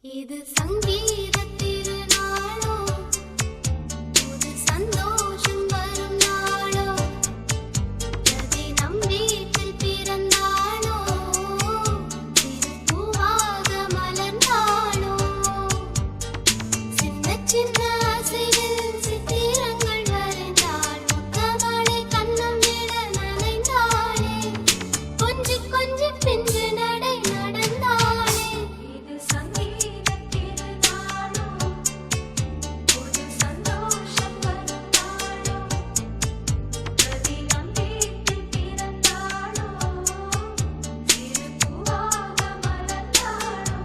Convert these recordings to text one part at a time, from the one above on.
இது சங்கீத திருநாளோ, புது சந்தோஷம் வரும் நாளோ, பிரதி நம் வீட்டில் பிறந்தாளோ, திருப்பூவாக மலர்ந்தாளோ, சின்ன சின்ன அசைவில் சித்திரங்கள் வரைந்தாள், முத்தமழை கண்ணம் விட நனைந்தாளே, கொஞ்சி கொஞ்சி பிஞ்சு நடை நடந்தாளே. இது சங்கீத திருநாளோ, புது சந்தோஷம் வரும் நாளோ, பிரதி நம் வீட்டில் பிறந்தாளோ, திருப்பூவாக மலர்ந்தாளோ.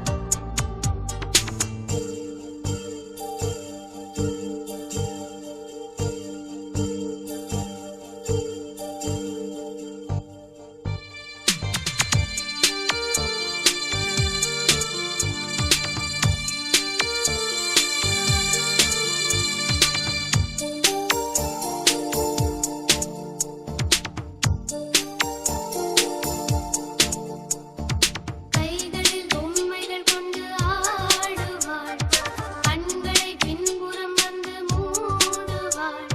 கைகளில் பொம்மைகள் கொண்டு ஆடுவாள், கண்களை பின்புறம் வந்து மூடுவாள்,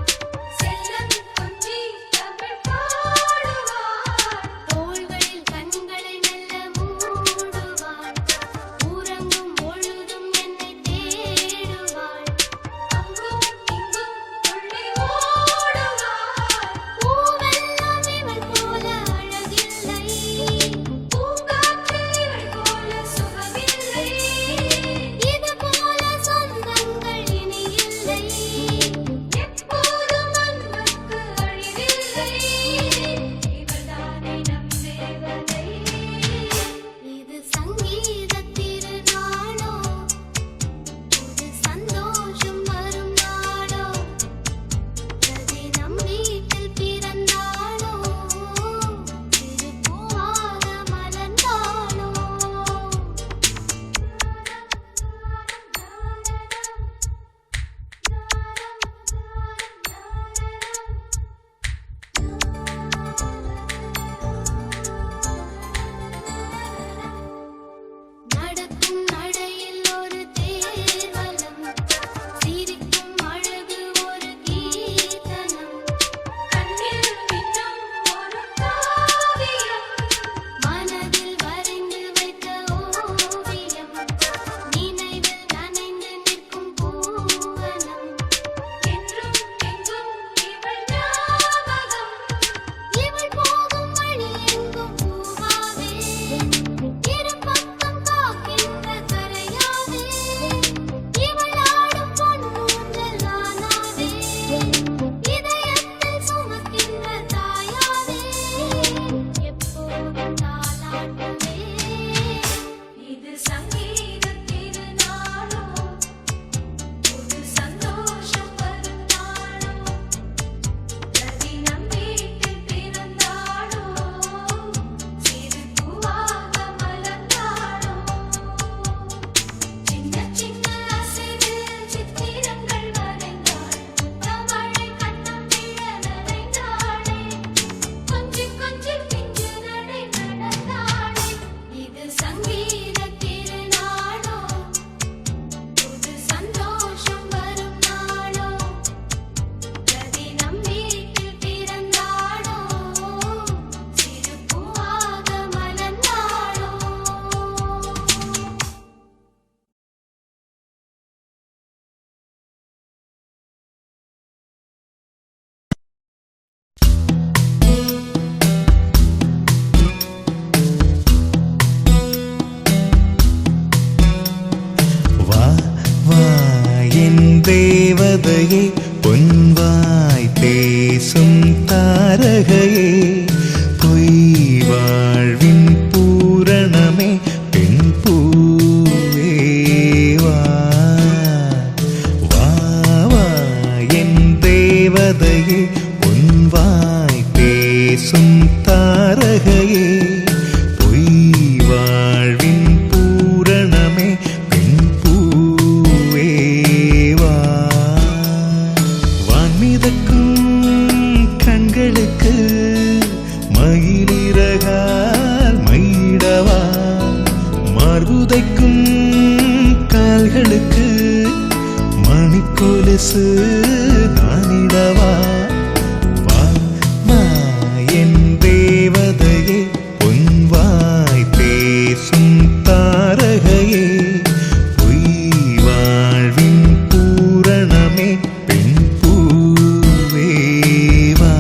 செல்லம் கொஞ்சி தமிழ் பாடுவாள், தோள்களில் கண்களை மெல்ல மூடுவாள், உறங்கும் பொழுதும் என்னை தேடுவாள், அங்கும் இங்கும் துள்ளி ஓடுவாள், பூவெல்லாம் இவள் போல அழகில்லை, பூங்காற்றில் இவள் போல சுகமில்லை, இது போல சொந்தங்கள் இனி இல்லை, எப்போதும் அன்புக்கு அழிவில்லை, இவள்தானே நம் தேவதை. இது சங்கீத திருநாளோ, புது சந்தோஷம் வரும் நாளோ, பிரதி நம் வீட்டில் பிறந்தாளோ, திருப்பூவாக மலர்ந்தாளோ. நடக்கும் நடையில் ஒரு தேவலம், சிரிக்கும் அழகு ஒரு கீர்த்தனம், கண்ணில் மின்னும் ஒரு காவியம், மனதில் வரைந்து வைத்த ஓவியம், நினைவில் நனைந்து நிற்கும் பூவனம், என்றும் எங்கும் இவள் ஞாபகம், இவள் போகும் வழி எங்கும் பூவாவே, இரு பக்கம் காக்கின்ற கரையாவே, இவள் ஆடும் பொன்னூஞ்சல் நானாவே, இதயத்தில் சுமக்கின்ற தாயாவே, எப்போதும் தாலாட்டுவே. இது சங்கீத திருநாளோ, புது சந்தோஷம் வரும் நாளோ, பிரதி நம் வீட்டில் பிறந்தாளோ, திருப்பூவாக மலர்ந்தாளோ, சின்ன சின்ன அசைவில் சித்திரங்கள் வரைந்தாள், முத்தமழை கண்ணம் விழ நனைந்தாளே, கொஞ்சி கொஞ்சி பிஞ்சு நடை நடந்தாளே. இது சங்கீத திருநாளோ, புது சந்தோஷம் வரும் நாளோ, பிரதி நம் வீட்டில் பிறந்தாளோ, திருப்பூவாக மலர்ந்தாளோ. வா வா என் தேவதையே, பொன்வாய் பேசும் தாரகையே, பொய் வாழ்வின் பூரணமே, பெண் பூவே கால்களுக்கு மணிக்கொலுசு நானிடவா? வா வா என் தேவதையே, பொன்வாய் பேசும் தாரகையே, பொய் வாழ்வின் பூரணமே, பெண் பூவே வா.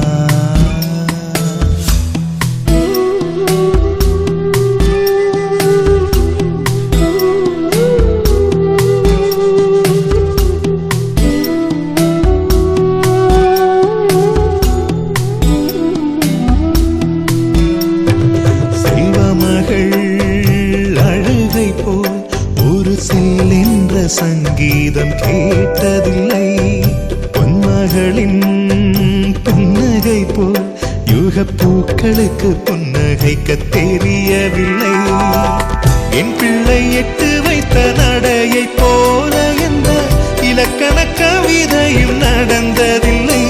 அழுகை போல் ஒரு செல்லென்ற சங்கீதம் கேட்டதில்லை. பொன்மகளின் புன்னகை போல் யுகப் பூக்களுக்கு புன்னகைக்க தெரியவில்லை. என் பிள்ளை எட்டு வைத்த நடையை போல எந்த இலக்கண கவிதையும் நடந்ததில்லை.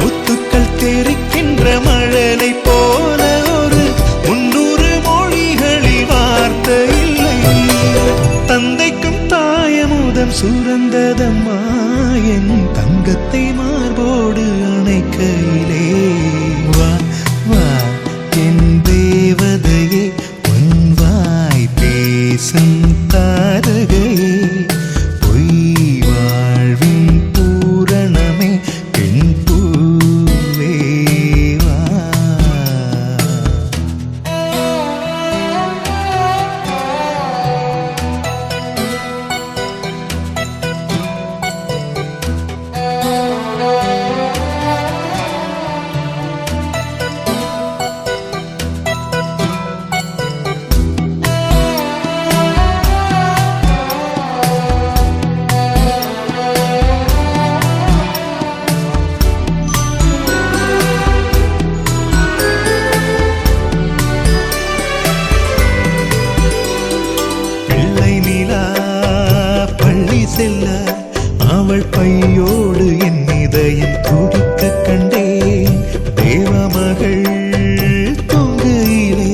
முத்துக்கள் தெரிக்கின்ற மழலை போல ஒரு 300 மொழிகளில் வார்த்தை இல்லை. தந்தைக்கும் தாயமுதம் சுரந்ததம்மா என் தங்கத்தை மார்போடு அணைக்கையிலே. வா வா என் தேவதையே, பொன்வாய் பேசும் தாரகையே, பொய் வாழ்வின் பூரணமே, பெண் பூவே வா. பிள்ளை நிலா பள்ளி செல்ல அவள் பையோடு என் இதயம் துடிக்க கண்டேன். தேவமகள் தூங்குயிலே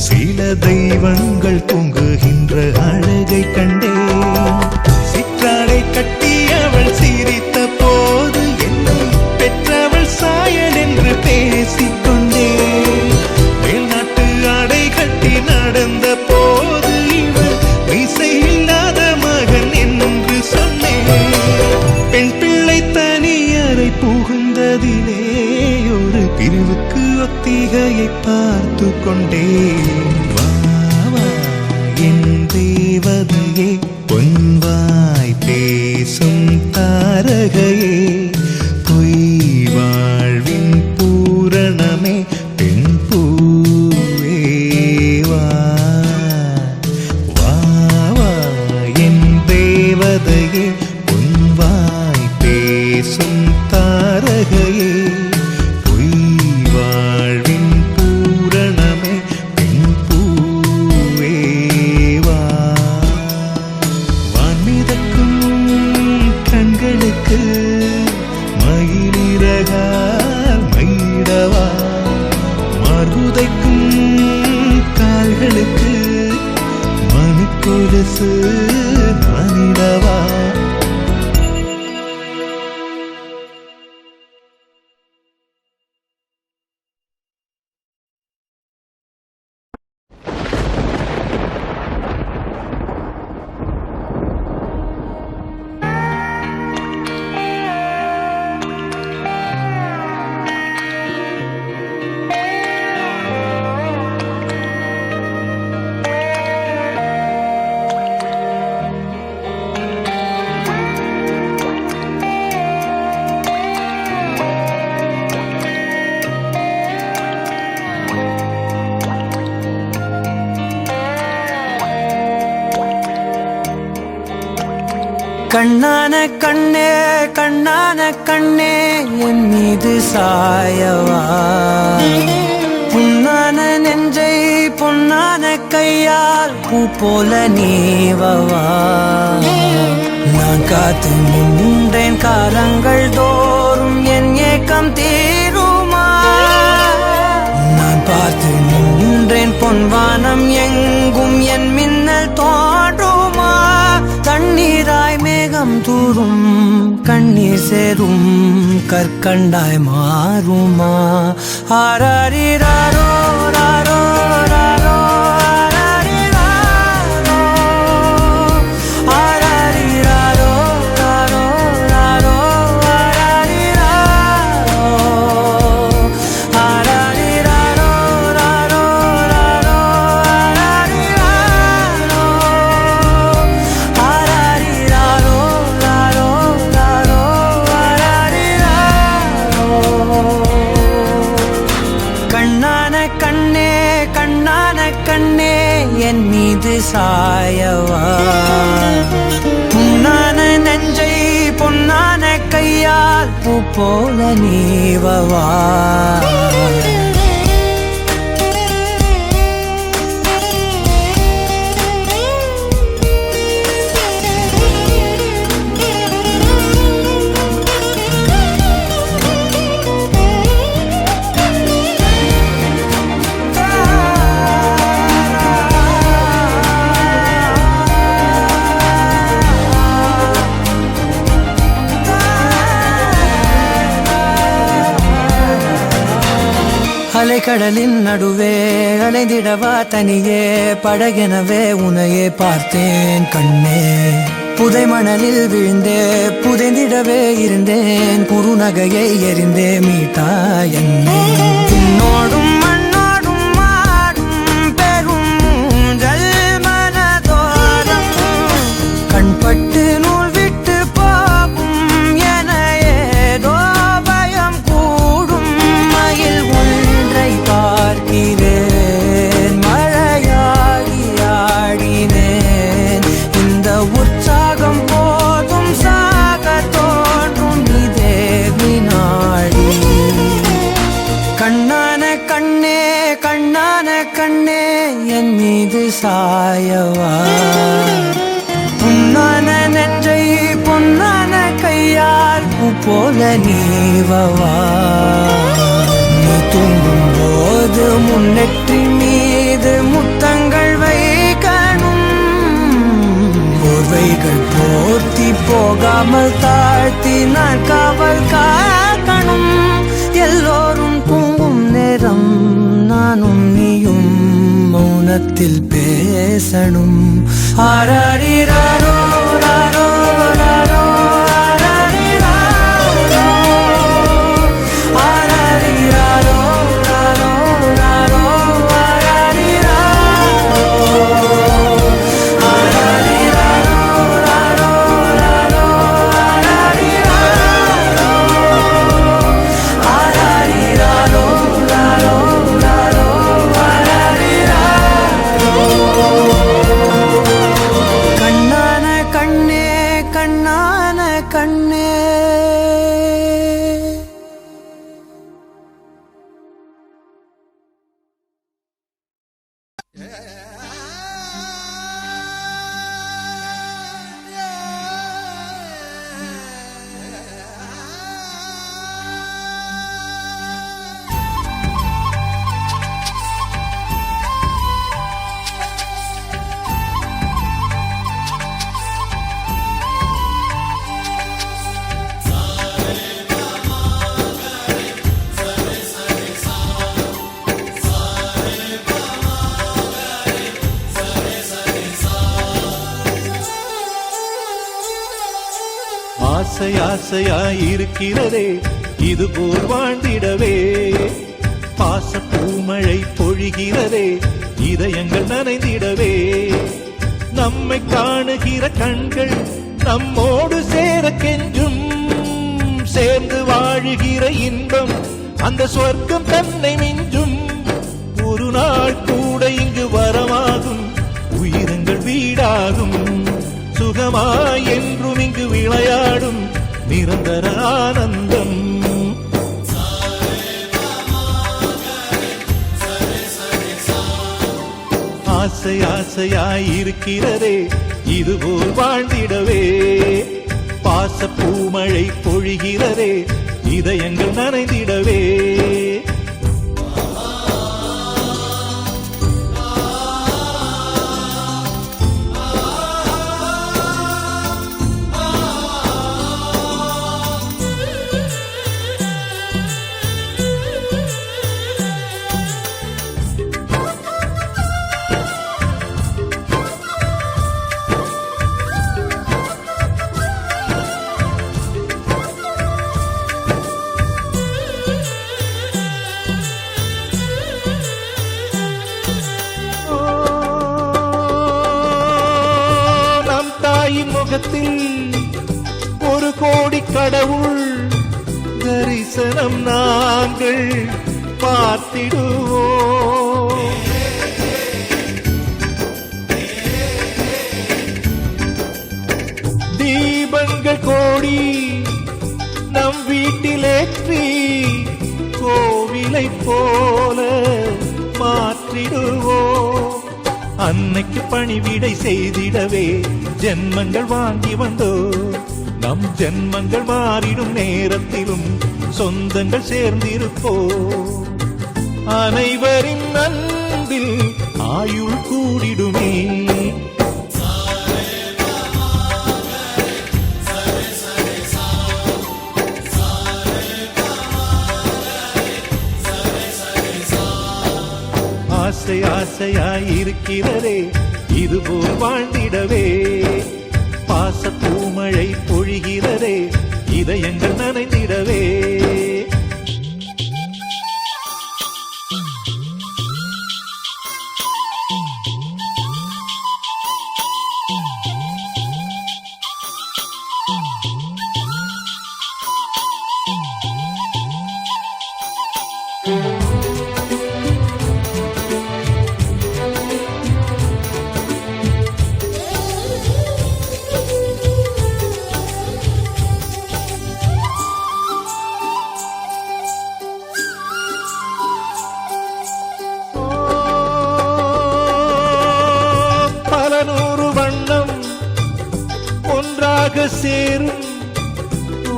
சில தெய்வங்கள் தூங்குகின்ற அழகை கண்டேன். சிற்றாடை கட்டி அவள் சிரித்த போது என்னை பெற்றவள் சாயல் என்று பேசிக்கொண்டேன். மேல்நாட்டு ஆடை கட்டி நடந்த போது இவள் மீசை இல்லாத மகன் என்று சொன்னேன். பெண் பிள்ளை தனியறை புகுந்ததிலே ஒரு பிரிவுக்கு ஒத்திகையை பார்த்து கொண்டேன். வா வா என் தேவதையே, பொன்வாய் பேசும் தாரகையே, பொய் வாழ்வின் பூரணமே, பெண் பூவே வா. வா வா என் தேவதையே, பொன்வாய் பேசும் தாரகையே, பொய் வாழ்வின் பூரணமே, பெண் பூவே வா. வான்மிதக்கும் கண்களுக்கு மயிலிறகால் மயிடவா? மார்புதைக்கும் கால்களுக்கு மணிக்கொலுசு நானிடவா? கண்ணான கண்ணே கண்ணான கண்ணே என் மீது சாயவா? புண்ணான நெஞ்சை பொன்னான கையால் பூ போல நீவவா? நான் காத்து நின்றேன் காலங்கள் தோறும் என் ஏக்கம் தீருமா? நான் பார்த்து நின்றேன் பொன்வானம் எங்கும் என் மின்னல் தோன்றுமா? தண்ணீர் உள்ளம் தூரும் கண்ணீர் சேரும் கற்கண்டாய் மாறுமா ஆராரிராரோ ராரோ ராரோ ஆராரிராரோ ராரோ ராரோ ஆராரிராரோ ராரோ ராரோ ஆராரிராரோ ராரோ ராரோ கண்ணான கண்ணே கண்ணான கண்ணே என் மீது சாயவா புண்ணான நெஞ்சை பொன்னான கையால் பூ போல நீவவா அலைக்கடலின் நடுவே அலைந்திடவா தனியே படகெனவே உனையே பார்த்தேன் கண்ணே புதை மணலில் விழுந்தே புதைந்திடவே இருந்தேன் குறுநகையை எறிந்தே மீட்டா என்னை உன்னோடும் மண்ணோடும் மாடும் பெரும் ஊஞ்சல் மனதோரம் கண்பட்டு நூல் விட்டு போகும் என ஏதோ பயம் கூடும் மயில் ஒன்றை பார்க்கிறேன் மழையாடி ஆடினேன் இந்த உற்சாகம் போதும் சாக தோன்றும் இதே வினாடி கண்ணான கண்ணே கண்ணான கண்ணே என் மீது சாயவா புண்ணான நெஞ்சை பொன்னான கையால் பூ போல நீவவா நீ தூங்கும் போது முன்னெற்றி மீது முத்தங்கள் வைக்கணும் போர்வைகள் போர்த்தி போகாமல் தாழ்த்தி நான் காவல் காக்கணும் எல்லோரும் தூங்கும் நேரம் நானும் நீயும் மௌனத்தில் பேசணும் ஆராரிராரோ ராரோ ராரோ ஆராரிராரோ ராரோ ராரோ கண்ணான கண்ணே கண்ணான கண்ணே ஆசை ஆசையாயிருக்கிறதே இது போல் வாழ்ந்திடவே பாச பூமழை பொழிகிறதே இதயங்கள் நனைந்திடவே நம்மை காணுகிற கண்கள் நம்மோடு சேர கெஞ்சும் சேர்ந்து வாழுகிற இன்பம் அந்த சொர்க்கம் தன்னை மிஞ்சும் ஒரு நாள் கூட இங்கு வரமாகும் உயிரங்கள் வீடாகும் சுகமாய் என்றும் இங்கு விளையாடும் நிரந்தர ஆனந்தம் ஆசை ஆசையாயிருக்கிறதே இதுபோல் வாழ்ந்திடவே பாச பூமழை பொழிகிறதே இதயங்கள் நனைந்திடவே தாயின் முகத்தில் ஒரு கோடி கடவுள் தரிசனம் நாங்கள் பார்த்திடுவோம். தீபங்கள் கோடி நம் வீட்டிலேற்றி கோவிலை போல மாற்றிடுவோம். அன்னைக்கு பணிவிடை செய்திடவே ஜென்மங்கள் வாங்கி வந்தோ. நம் ஜென்மங்கள் மாறிடும் நேரத்திலும் சொந்தங்கள் சேர்ந்திருப்போ. அனைவரின் அன்பில் ஆயுள் கூடிடுமே. ஆசை ஆசையாயிருக்கிறதே இதுபோல் வாழ்ந்திடவே. பாச பூமழை பொழிகிறதே இதயங்கள் நனைந்திடவே. சேரும்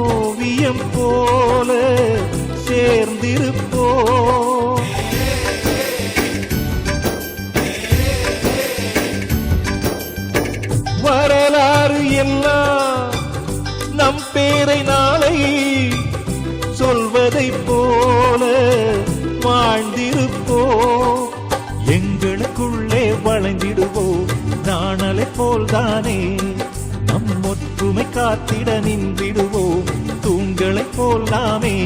ஓவியம் போல சேர்ந்திருப்போம். வரலாறு எல்லாம் நம் பேரை நாளை சொல்வதை போல வாழ்ந்திருப்போம். எங்களுக்குள்ளே வளைந்திடுவோம் நாணலை போல்தானே. நம் ஒற்றுமை காத்திட நின்றிடுவோம் தூண்களை போலாமே.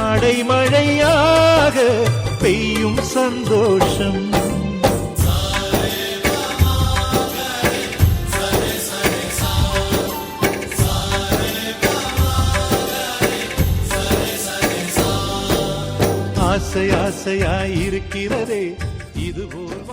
அடைமழையாக பெய்யும் சந்தோஷம். ஆசை ஆசையாயிருக்கிறதே இதுபோல்